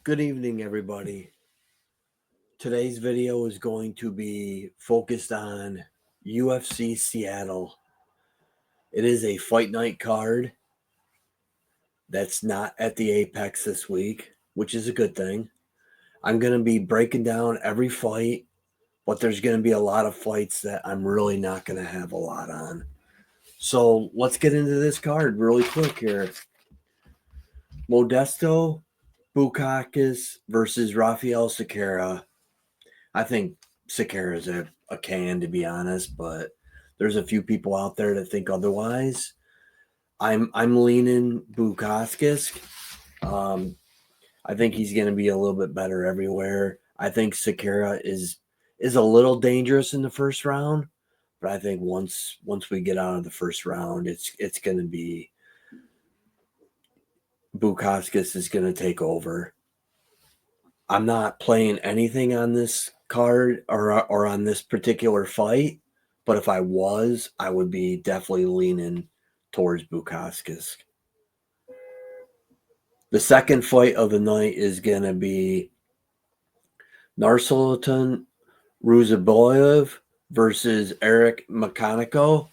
Good evening, everybody. Today's video is going to be focused on UFC Seattle. It is a fight night card that's not at the Apex this week, which is a good thing. I'm going to be breaking down every fight, but there's going to be a lot of fights that I'm really not going to have a lot on. So let's get into this card really quick here. Modesto Bukauskas versus Rafael Sequeira. I think Sequeira's a can, to be honest, but there's a few people out there that think otherwise. I'm leaning Bukauskas. I think he's going to be a little bit better everywhere. I think Sequeira is a little dangerous in the first round, but I think once we get out of the first round, it's going to be Bukauskas is going to take over. I'm not playing anything on this card or on this particular fight, but if I was, I would be definitely leaning towards Bukauskas. The second fight of the night is going to be Narsultan Ruziboyev versus Eric Mechanico.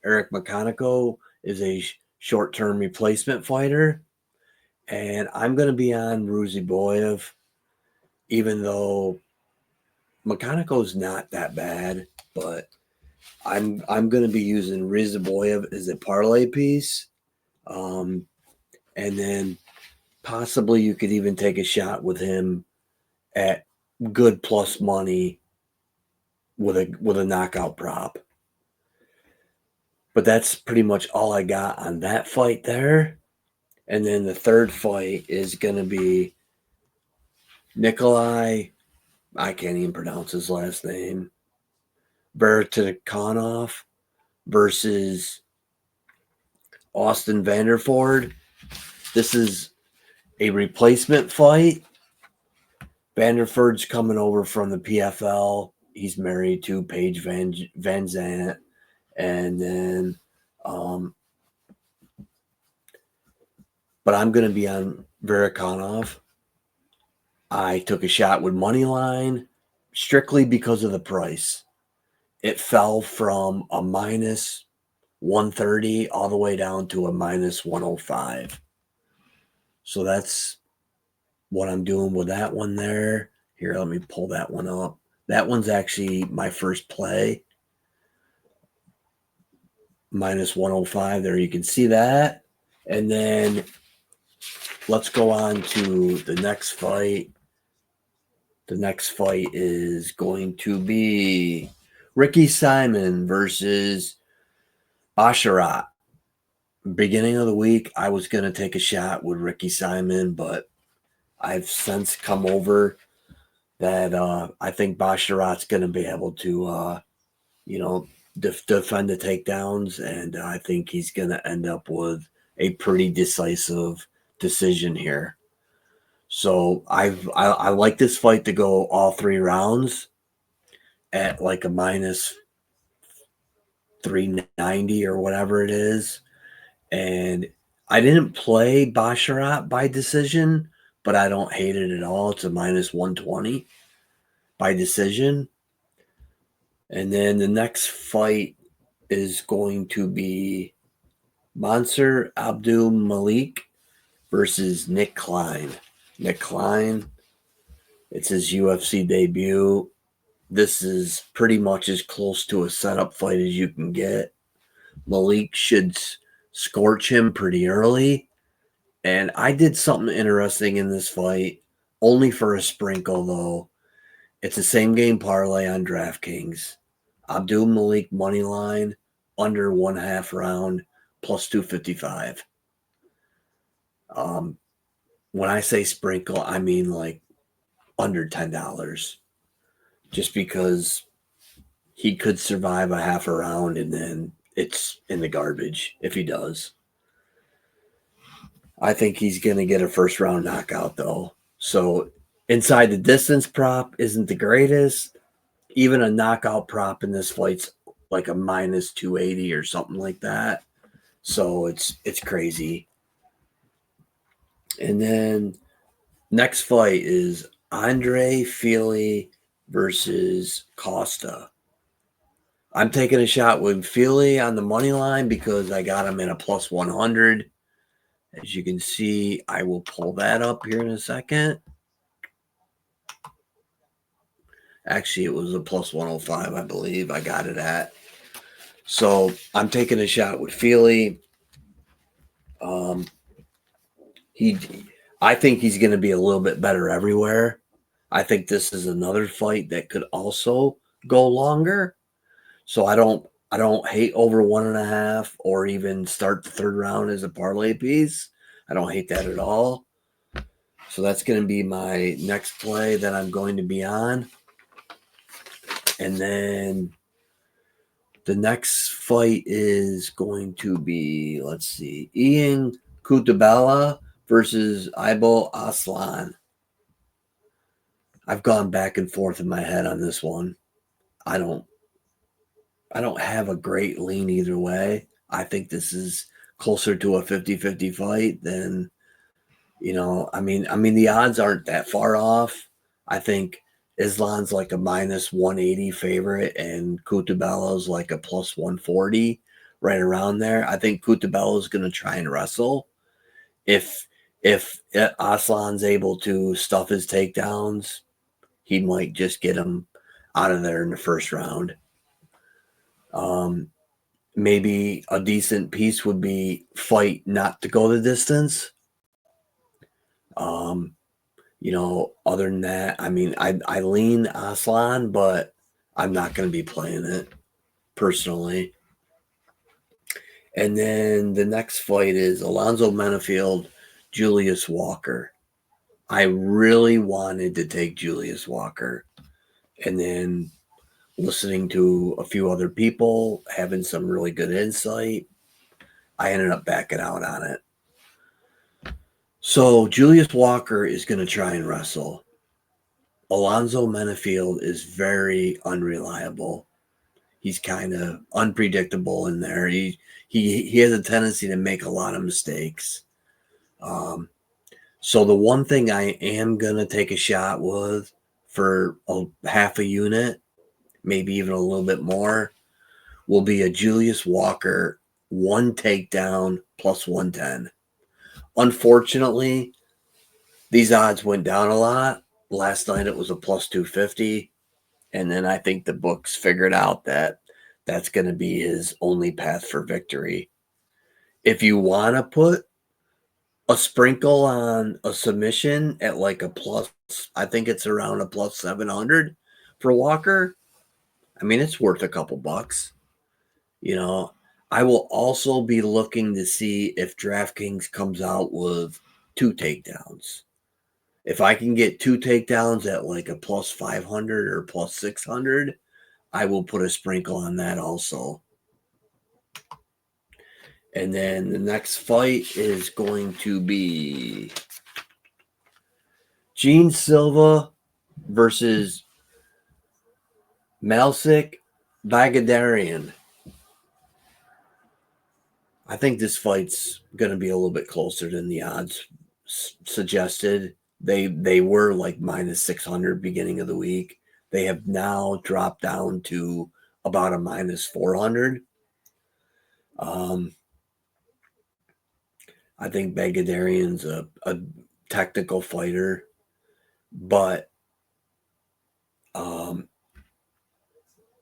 Eric Mechanico is a short-term replacement fighter, and I'm going to be on Ruziboyev, even though Mechanico's not that bad, but I'm going to be using Rizaboyev as a parlay piece, and then possibly you could even take a shot with him at good plus money with a knockout prop. But that's pretty much all I got on that fight there. And then the third fight is going to be Nikolai. I can't even pronounce his last name. Bertakonov versus Austin Vanderford. This is a replacement fight. Vanderford's coming over from the PFL. He's married to Paige Van Zant. And then, but I'm going to be on Varakonov. I took a shot with Moneyline strictly because of the price. It fell from a minus 130 all the way down to a minus 105. So that's what I'm doing with that one there. Here, let me pull that one up. That one's actually my first play. Minus 105. There you can see that. And then let's go on to the next fight. The next fight is going to be Ricky Simon versus Basharat. Beginning of the week, I was going to take a shot with Ricky Simon, but I've since come over that I think Basharat's going to be able to, defend the takedowns, and I think he's going to end up with a pretty decisive decision here. So I like this fight to go all 3 rounds at like a minus 390 or whatever it is. And I didn't play Basharat by decision, but I don't hate it at all. It's a minus 120 by decision. And then the next fight is going to be Mansur Abdul Malik versus Nick Klein. Nick Klein, it's his UFC debut. This is pretty much as close to a setup fight as you can get. Malik should scorch him pretty early. And I did something interesting in this fight, only for a sprinkle though. It's a same game parlay on DraftKings. Abdul Malik money line under 1/2 round plus 255. When I say sprinkle, I mean like under $10. Just because he could survive a half a round and then it's in the garbage if he does. I think he's going to get a first round knockout though. So inside the distance prop isn't the greatest. Even a knockout prop in this fight's like a minus 280 or something like that. So it's crazy. And then Next fight is Andre Fili versus Costa. I'm taking a shot with Fili on the money line because I got him in a plus 100. As you can see, I will pull that up here in a second. Actually, it was a plus 105, I believe. I got it at. So I'm taking a shot with Fili. He, I think he's going to be a little bit better everywhere. I think this is another fight that could also go longer. So I don't hate over 1.5 or even start the third round as a parlay piece. I don't hate that at all. So that's going to be my next play that I'm going to be on. And then the next fight is going to be, let's see, Ian Kutabala versus Ibo Aslan. I've gone back and forth in my head on this one. I don't have a great lean either way. I think this is closer to a 50-50 fight than, I mean the odds aren't that far off. I think Islam's like a minus 180 favorite and Kutabella's like a plus 140, right around there. I think Kutabella's going to try and wrestle. If Aslan's able to stuff his takedowns, he might just get him out of there in the first round. Maybe a decent piece would be fight not to go the distance. Other than that, I mean, I lean Aslan, but I'm not going to be playing it personally. And then the next fight is Alonzo Menafield, Julius Walker. I really wanted to take Julius Walker. And then listening to a few other people, having some really good insight, I ended up backing out on it. So Julius Walker is going to try and wrestle. Alonzo Menafield is very unreliable. He's kind of unpredictable in there. He has a tendency to make a lot of mistakes. So the one thing I am going to take a shot with for half a unit, maybe even a little bit more, will be a Julius Walker one takedown plus 110. Unfortunately, these odds went down a lot. Last night it was a plus 250. And then I think the books figured out that that's going to be his only path for victory. If you want to put a sprinkle on a submission at like a plus, I think it's around a plus 700 for Walker. I mean, it's worth a couple bucks. I will also be looking to see if DraftKings comes out with 2 takedowns. If I can get 2 takedowns at like a plus 500 or plus 600, I will put a sprinkle on that also. And then the next fight is going to be Gene Silva versus Malsik Bagadarian. I think this fight's going to be a little bit closer than the odds suggested. They were like minus 600 beginning of the week. They have now dropped down to about a minus 400. I think Bagadarian's a technical fighter, but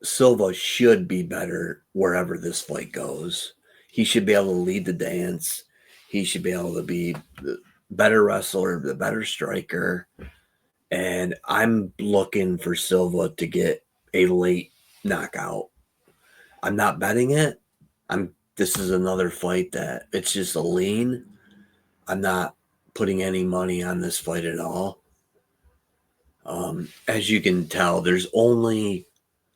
Silva should be better wherever this fight goes. He should be able to lead the dance. He should be able to be the better wrestler, the better striker. And I'm looking for Silva to get a late knockout. I'm not betting it. This is another fight that it's just a lean. I'm not putting any money on this fight at all. As you can tell, there's only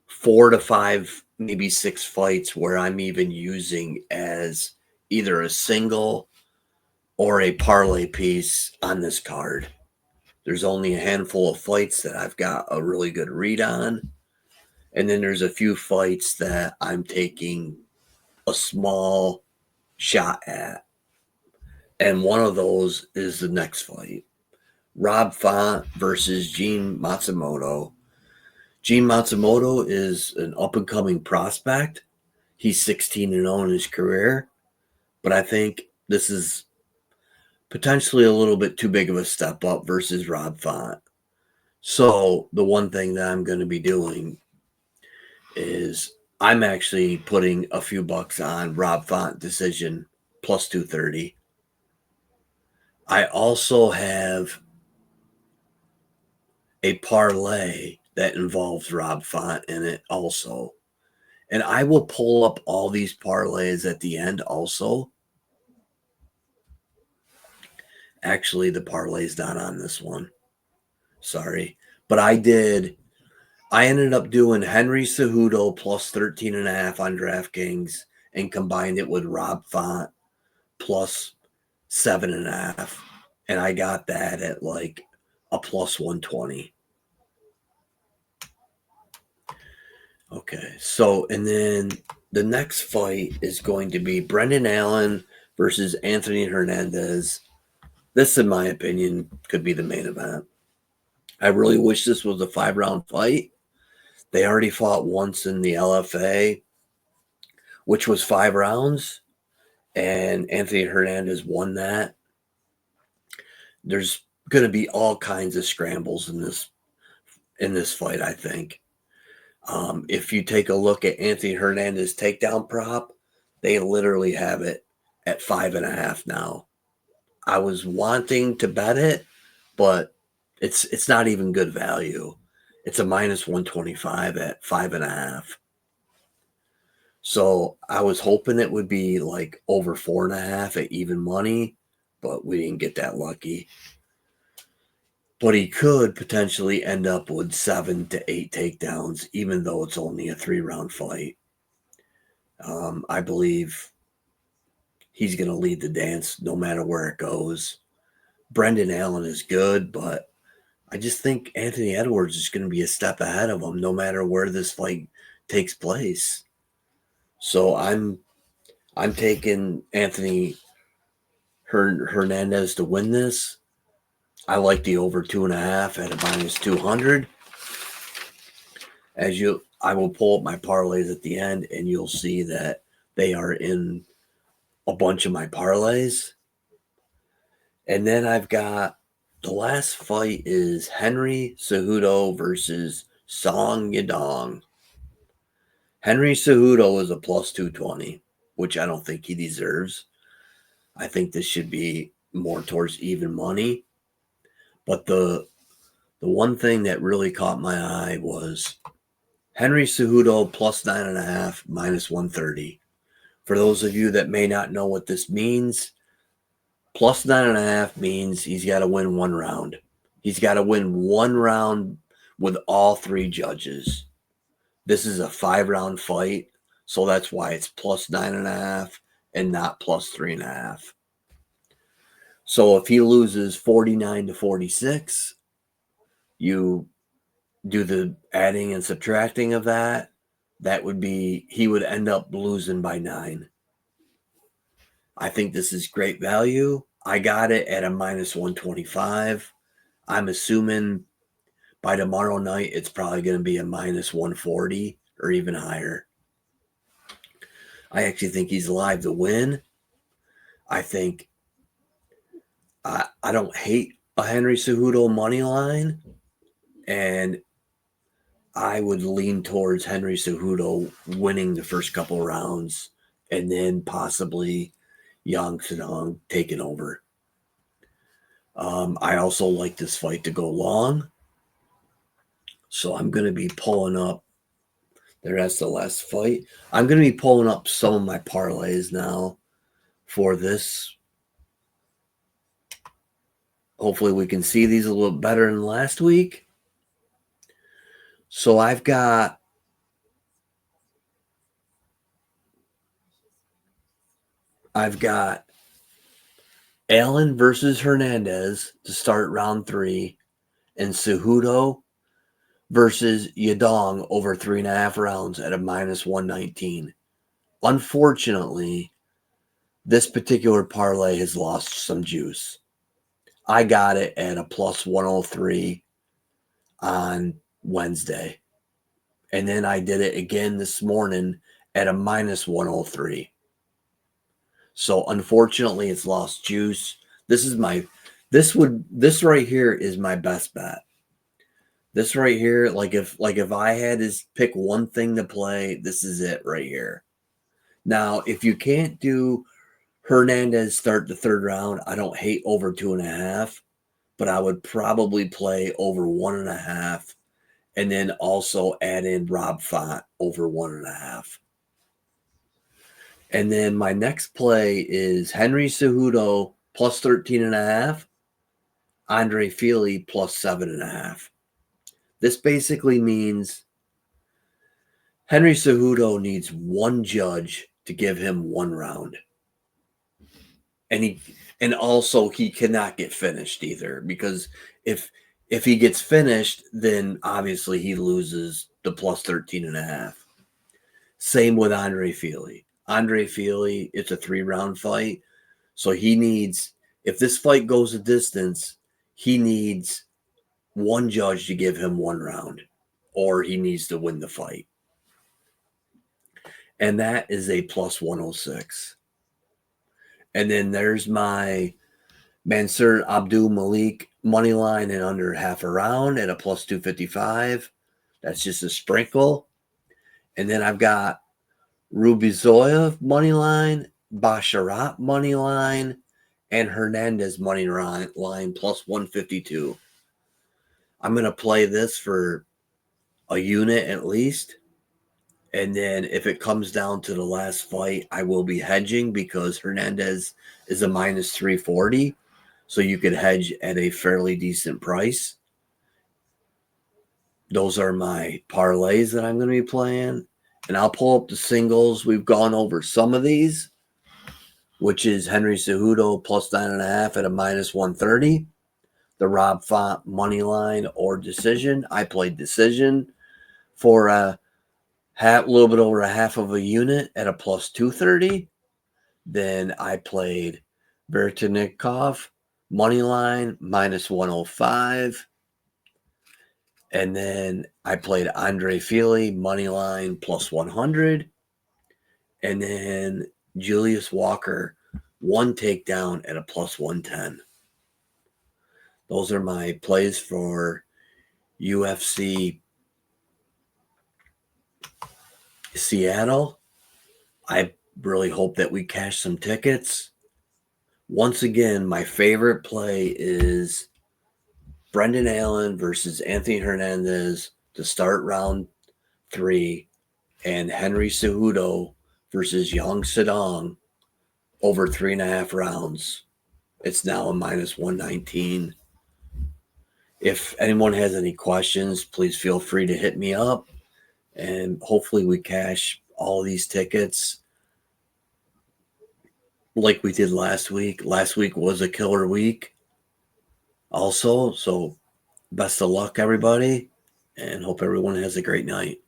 4 to 5, maybe 6 fights where I'm even using as either a single or a parlay piece on this card. There's only a handful of fights that I've got a really good read on. And then there's a few fights that I'm taking a small shot at. And one of those is the next fight. Rob Font versus Gene Matsumoto. Gene Matsumoto is an up-and-coming prospect. He's 16-0 in his career, but I think this is potentially a little bit too big of a step up versus Rob Font. So the one thing that I'm going to be doing is I'm actually putting a few bucks on Rob Font decision plus 230. I also have a parlay that involves Rob Font in it also. And I will pull up all these parlays at the end also. Actually, the parlay's not on this one. Sorry. But I ended up doing Henry Cejudo plus 13.5 on DraftKings and combined it with Rob Font plus 7.5. And I got that at like a plus 120. Okay. So, and then the next fight is going to be Brendan Allen versus Anthony Hernandez. This, in my opinion, could be the main event. I really wish this was a 5-round fight. They already fought once in the LFA, which was 5 rounds, and Anthony Hernandez won that. There's going to be all kinds of scrambles in this fight, I think. If you take a look at Anthony Hernandez takedown prop, they literally have it at 5.5 now. I was wanting to bet it, but it's not even good value. It's a minus 125 at 5.5. So I was hoping it would be like over 4.5 at even money, but we didn't get that lucky. But he could potentially end up with 7 to 8 takedowns, even though it's only a 3-round fight. I believe he's going to lead the dance no matter where it goes. Brendan Allen is good, but I just think Anthony Edwards is going to be a step ahead of him no matter where this fight takes place. So I'm taking Anthony Hernandez to win this. I like the over 2.5 at a minus 200. I will pull up my parlays at the end, and you'll see that they are in a bunch of my parlays. And then I've got the last fight is Henry Cejudo versus Song Yadong. Henry Cejudo is a plus 220, which I don't think he deserves. I think this should be more towards even money. But the one thing that really caught my eye was Henry Cejudo plus 9.5, minus 130. For those of you that may not know what this means, plus 9.5 means he's got to win one round. He's got to win one round with all 3 judges. This is a 5-round fight, so that's why it's plus 9.5 and not plus 3.5. So if he loses 49 to 46, you do the adding and subtracting of that. That would be, he would end up losing by 9. I think this is great value. I got it at a minus 125. I'm assuming by tomorrow night, it's probably going to be a minus 140 or even higher. I actually think he's live to win. I think I don't hate a Henry Cejudo money line, and I would lean towards Henry Cejudo winning the first couple rounds and then possibly Yang Sedong taking over. I also like this fight to go long. So I'm going to be pulling up. That's the last fight. I'm going to be pulling up some of my parlays now for this. Hopefully we can see these a little better than last week. So I've got Allen versus Hernandez to start round 3, and Cejudo versus Yadong over 3.5 rounds at a minus 119. Unfortunately, this particular parlay has lost some juice. I got it at a plus 103 on Wednesday. And then I did it again this morning at a minus 103. So unfortunately it's lost juice. This right here is my best bet. This right here, if I had to pick one thing to play, this is it right here. Now, if you can't do Hernandez start the third round, I don't hate over 2.5, but I would probably play over 1.5, and then also add in Rob Font over 1.5. And then my next play is Henry Cejudo plus 13.5, Andre Fili plus 7.5. This basically means Henry Cejudo needs one judge to give him one round. And also he cannot get finished either, because if he gets finished, then obviously he loses the plus 13.5. Same with Andre Fili. Andre Fili, it's a 3-round fight. So he needs, if this fight goes a distance, he needs one judge to give him one round, or he needs to win the fight. And that is a plus 106. And then there's my Mansur Abdul Malik money line in under half a round at a plus 255. That's just a sprinkle. And then I've got Rubizoyev money line, Basharat money line, and Hernandez money line plus 152. I'm going to play this for a unit at least. And then if it comes down to the last fight, I will be hedging, because Hernandez is a minus 340. So you could hedge at a fairly decent price. Those are my parlays that I'm going to be playing. And I'll pull up the singles. We've gone over some of these, which is Henry Cejudo plus 9.5 at a minus 130. The Rob Font money line or decision. I played decision for a little bit over a half of a unit at a plus 230. Then I played Bertnikov money line minus 105. And then I played Andre Fili money line plus 100. And then Julius Walker one takedown at a plus 110. Those are my plays for UFC Seattle. I really hope that we cash some tickets. Once again, my favorite play is Brendan Allen versus Anthony Hernandez to start round 3, and Henry Cejudo versus Yang Sedong over 3.5 rounds. It's now a minus 119. If anyone has any questions, please feel free to hit me up, and hopefully we cash all these tickets like we did last week. Last week was a killer week also. So best of luck, everybody, and hope everyone has a great night.